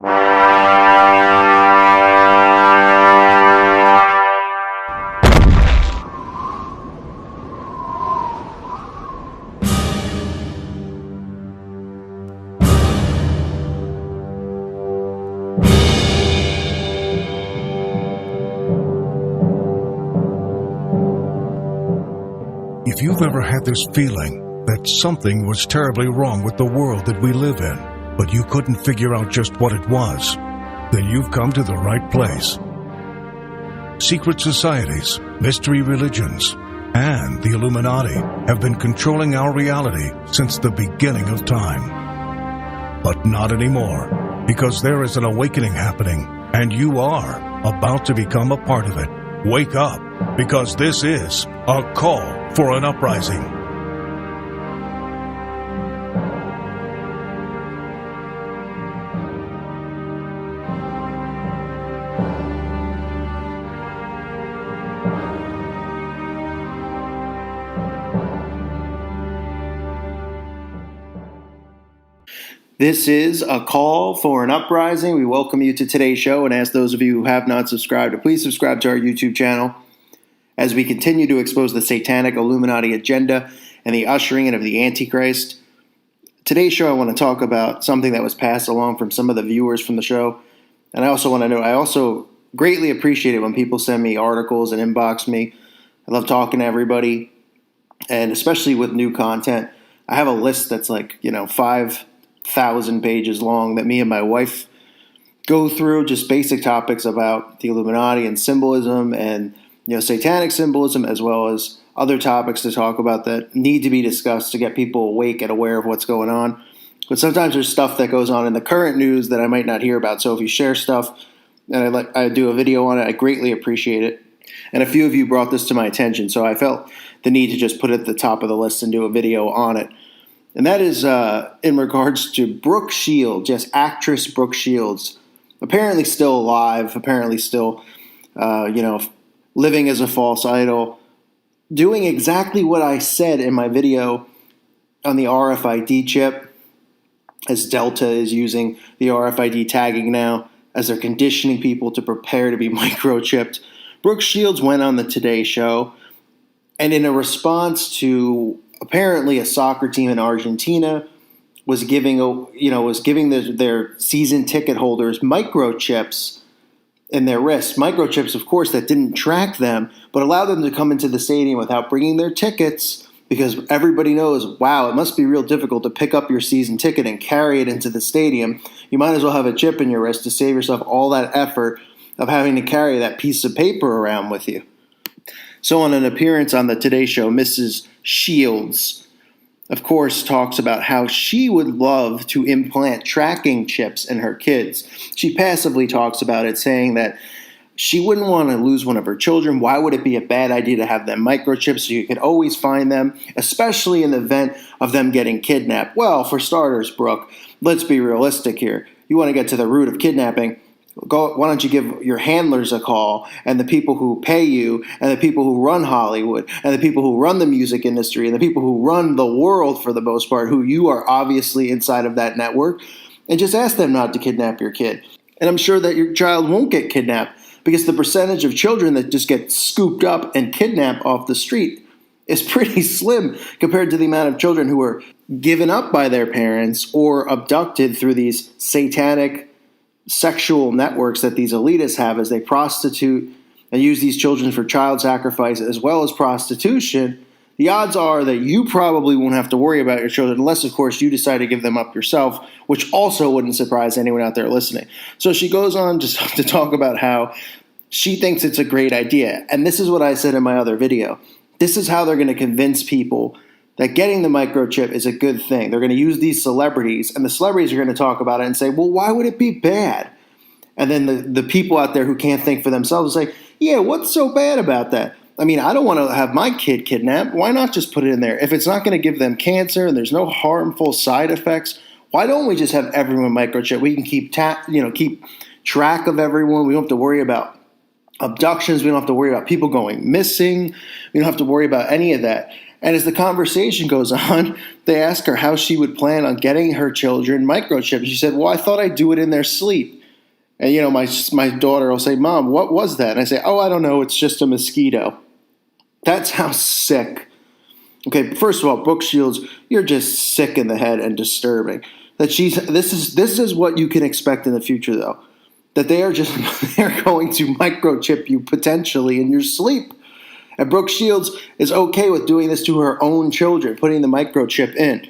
If you've ever had this feeling that something was terribly wrong with the world that we live in, but you couldn't figure out just what it was, then you've come to the right place. Secret societies, mystery religions, and the Illuminati have been controlling our reality since the beginning of time. But not anymore, because there is an awakening happening, and you are about to become a part of it. Wake up, because this is a call for an uprising. This is a call for an uprising. We welcome you to today's show and ask those of you who have not subscribed to please subscribe to our YouTube channel as we continue to expose the satanic Illuminati agenda and the ushering in of the Antichrist. Today's show, I want to talk about something that was passed along from some of the viewers from the show. And I also want to note, I also greatly appreciate it when people send me articles and inbox me. I love talking to everybody, and especially with new content. I have a list that's like, 5,000 pages long that me and my wife go through, just basic topics about the Illuminati and symbolism and satanic symbolism, as well as other topics to talk about that need to be discussed to get people awake and aware of what's going on. But sometimes there's stuff that goes on in the current news that I might not hear about. So if you share stuff and I do a video on it, I greatly appreciate it. And a few of you brought this to my attention, so I felt the need to just put it at the top of the list and do a video on it. And that is in regards to Brooke Shields, yes, actress Brooke Shields, apparently still alive, apparently still, living as a false idol, doing exactly what I said in my video on the RFID chip, as Delta is using the RFID tagging now, as they're conditioning people to prepare to be microchipped. Brooke Shields went on the Today Show, and in a response to apparently a soccer team in Argentina was giving their season ticket holders microchips in their wrists. Microchips, of course, that didn't track them, but allowed them to come into the stadium without bringing their tickets, because everybody knows, wow, it must be real difficult to pick up your season ticket and carry it into the stadium. You might as well have a chip in your wrist to save yourself all that effort of having to carry that piece of paper around with you. So on an appearance on the Today Show, Mrs. Shields, of course, talks about how she would love to implant tracking chips in her kids. She passively talks about it, saying that she wouldn't want to lose one of her children. Why would it be a bad idea to have them microchipped so you could always find them, especially in the event of them getting kidnapped? Well, for starters, Brooke, let's be realistic here. You want to get to the root of kidnapping. Why don't you give your handlers a call, and the people who pay you, and the people who run Hollywood, and the people who run the music industry, and the people who run the world for the most part, who you are obviously inside of that network, and just ask them not to kidnap your kid. And I'm sure that your child won't get kidnapped, because the percentage of children that just get scooped up and kidnapped off the street is pretty slim compared to the amount of children who are given up by their parents or abducted through these satanic sexual networks that these elitists have as they prostitute and use these children for child sacrifice as well as prostitution. The odds are that you probably won't have to worry about your children unless, of course, you decide to give them up yourself, which also wouldn't surprise anyone out there listening. So she goes on to talk about how she thinks it's a great idea. And this is what I said in my other video. This is how they're going to convince people that getting the microchip is a good thing. They're going to use these celebrities, and the celebrities are going to talk about it and say, well, why would it be bad? And then the people out there who can't think for themselves say, yeah, what's so bad about that? I mean, I don't want to have my kid kidnapped. Why not just put it in there? If it's not going to give them cancer and there's no harmful side effects, why don't we just have everyone microchip? We can keep track of everyone. We don't have to worry about abductions. We don't have to worry about people going missing. We don't have to worry about any of that. And as the conversation goes on, they ask her how she would plan on getting her children microchipped. She said, well, I thought I'd do it in their sleep. And, my daughter will say, Mom, what was that? And I say, oh, I don't know. It's just a mosquito. That's how sick. Okay, first of all, Brooke Shields, you're just sick in the head and disturbing. This is what you can expect in the future, though. That they're going to microchip you potentially in your sleep. And Brooke Shields is okay with doing this to her own children, putting the microchip in.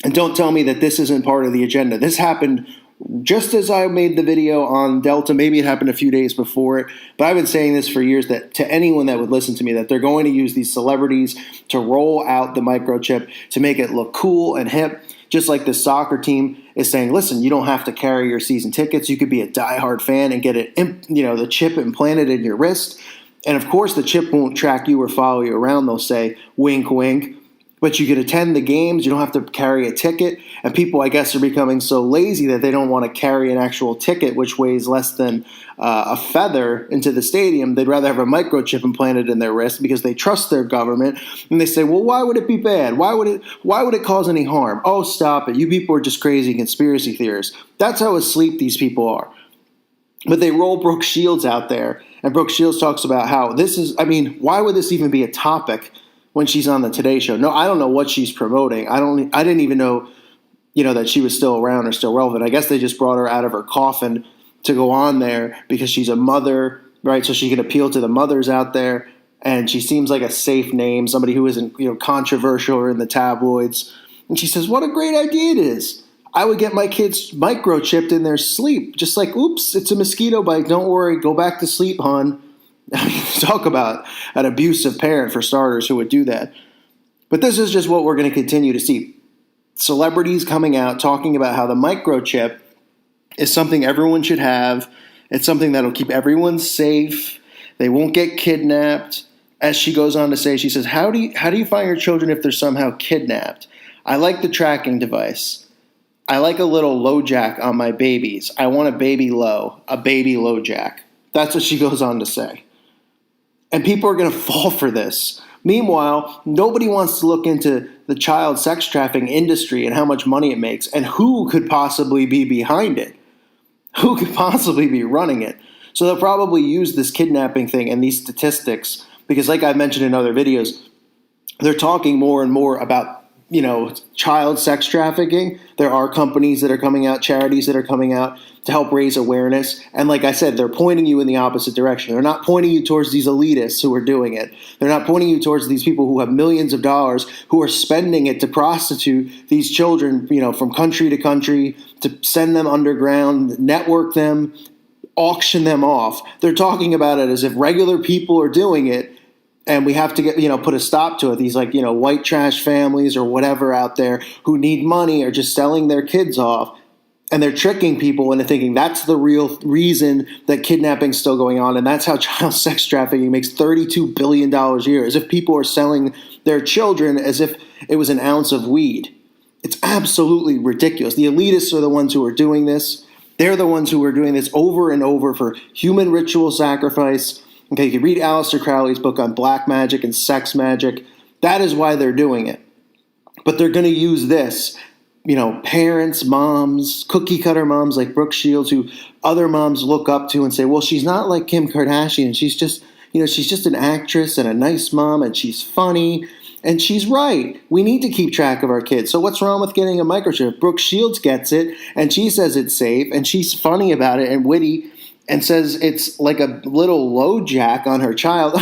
And don't tell me that this isn't part of the agenda. This happened just as I made the video on Delta. Maybe it happened a few days before it. But I've been saying this for years, that to anyone that would listen to me, that they're going to use these celebrities to roll out the microchip to make it look cool and hip. Just like the soccer team is saying, listen, you don't have to carry your season tickets. You could be a diehard fan and get the chip implanted in your wrist. And of course, the chip won't track you or follow you around. They'll say, wink, wink. But you can attend the games. You don't have to carry a ticket. And people, I guess, are becoming so lazy that they don't want to carry an actual ticket, which weighs less than a feather, into the stadium. They'd rather have a microchip implanted in their wrist because they trust their government. And they say, well, why would it be bad? Why would it cause any harm? Oh, stop it. You people are just crazy conspiracy theorists. That's how asleep these people are. But they roll Brooke Shields out there. And Brooke Shields talks about how why would this even be a topic when she's on the Today Show? No, I don't know what she's promoting. I didn't even know, that she was still around or still relevant. I guess they just brought her out of her coffin to go on there because she's a mother, right? So she can appeal to the mothers out there. And she seems like a safe name, somebody who isn't, controversial or in the tabloids. And she says, what a great idea it is. I would get my kids microchipped in their sleep. Just like, oops, it's a mosquito bite. Don't worry. Go back to sleep, hon. Talk about an abusive parent, for starters, who would do that. But this is just what we're going to continue to see. Celebrities coming out talking about how the microchip is something everyone should have. It's something that'll keep everyone safe. They won't get kidnapped. As she goes on to say, she says, how do you find your children if they're somehow kidnapped? I like the tracking device. I like a little low jack on my babies. I want a baby low jack. That's what she goes on to say. And people are going to fall for this. Meanwhile, nobody wants to look into the child sex trafficking industry and how much money it makes and who could possibly be behind it. Who could possibly be running it? So they'll probably use this kidnapping thing and these statistics because, like I mentioned in other videos, they're talking more and more about child sex trafficking. There are companies that are coming out, charities that are coming out to help raise awareness. And like I said, they're pointing you in the opposite direction. They're not pointing you towards these elitists who are doing it. They're not pointing you towards these people who have millions of dollars who are spending it to prostitute these children, from country to country, to send them underground, network them, auction them off. They're talking about it as if regular people are doing it. And we have to get, put a stop to it. These white trash families or whatever out there who need money are just selling their kids off. And they're tricking people into thinking that's the real reason that kidnapping's still going on. And that's how child sex trafficking makes $32 billion a year, as if people are selling their children as if it was an ounce of weed. It's absolutely ridiculous. The elitists are the ones who are doing this. They're the ones who are doing this over and over for human ritual sacrifice. Okay, you can read Aleister Crowley's book on black magic and sex magic. That is why they're doing it. But they're going to use this, parents, moms, cookie cutter moms like Brooke Shields, who other moms look up to and say, well, she's not like Kim Kardashian. She's just, she's just an actress and a nice mom and she's funny. And she's right. We need to keep track of our kids. So what's wrong with getting a microchip? Brooke Shields gets it and she says it's safe and she's funny about it and witty. And says it's like a little low jack on her child,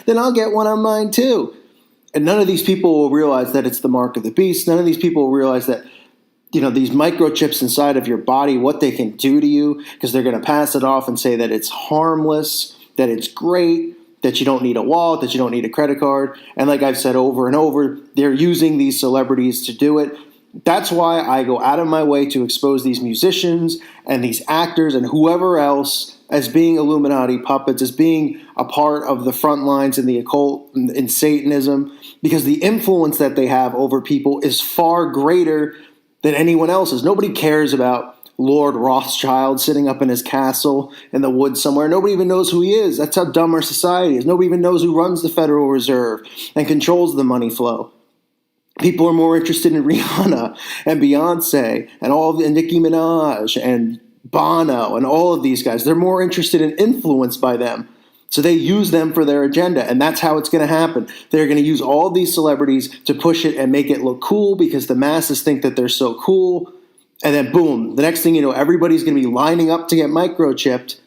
then I'll get one on mine too. And none of these people will realize that it's the mark of the beast. None of these people will realize that, these microchips inside of your body, what they can do to you, because they're going to pass it off and say that it's harmless, that it's great, that you don't need a wallet, that you don't need a credit card. And like I've said over and over, they're using these celebrities to do it. That's why I go out of my way to expose these musicians and these actors and whoever else as being Illuminati puppets, as being a part of the front lines in the occult and Satanism, because the influence that they have over people is far greater than anyone else's. Nobody cares about Lord Rothschild sitting up in his castle in the woods somewhere. Nobody even knows who he is. That's how dumb our society is. Nobody even knows who runs the Federal Reserve and controls the money flow. People are more interested in Rihanna and Beyonce and Nicki Minaj and Bono, and all of these guys. They're more interested and influenced by them. So they use them for their agenda, and that's how it's going to happen. They're going to use all these celebrities to push it and make it look cool because the masses think that they're so cool. And then boom, the next thing you know, everybody's going to be lining up to get microchipped.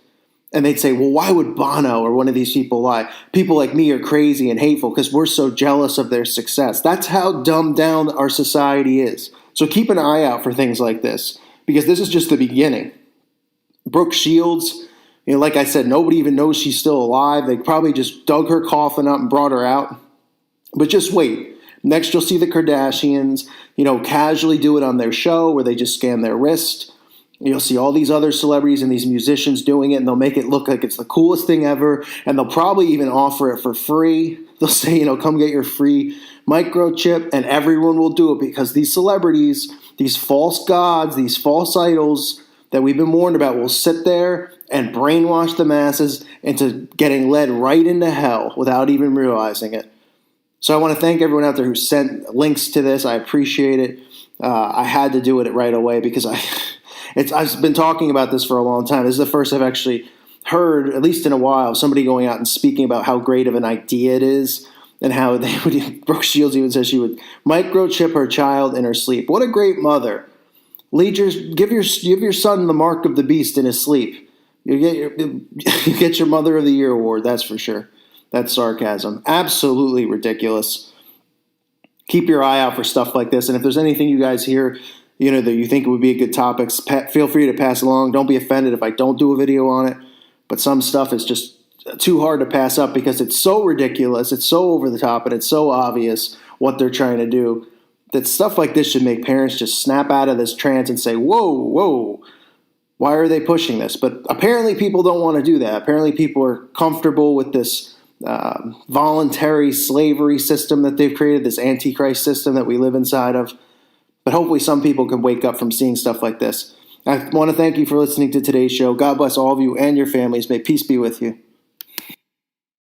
And they'd say, well, why would Bono or one of these people lie? People like me are crazy and hateful because we're so jealous of their success. That's how dumbed down our society is. So keep an eye out for things like this because this is just the beginning. Brooke Shields, like I said, nobody even knows she's still alive. They probably just dug her coffin up and brought her out. But just wait. Next, you'll see the Kardashians, casually do it on their show where they just scan their wrist. You'll see all these other celebrities and these musicians doing it, and they'll make it look like it's the coolest thing ever, and they'll probably even offer it for free. They'll say, come get your free microchip, and everyone will do it because these celebrities, these false gods, these false idols that we've been warned about will sit there and brainwash the masses into getting led right into hell without even realizing it. So I want to thank everyone out there who sent links to this. I appreciate it. I had to do it right away because I've been talking about this for a long time. This is the first I've actually heard, at least in a while, somebody going out and speaking about how great of an idea it is and how they would. Brooke Shields even says she would microchip her child in her sleep. What a great mother! Give your son the mark of the beast in his sleep. You get your Mother of the Year award. That's for sure. That's sarcasm. Absolutely ridiculous. Keep your eye out for stuff like this. And if there's anything you guys hear, that you think would be a good topic, feel free to pass along. Don't be offended if I don't do a video on it. But some stuff is just too hard to pass up because it's so ridiculous, it's so over the top, and it's so obvious what they're trying to do that stuff like this should make parents just snap out of this trance and say, whoa, why are they pushing this? But apparently people don't want to do that. Apparently people are comfortable with this voluntary slavery system that they've created, this antichrist system that we live inside of. But hopefully some people can wake up from seeing stuff like this. I want to thank you for listening to today's show. God bless all of you and your families. May peace be with you.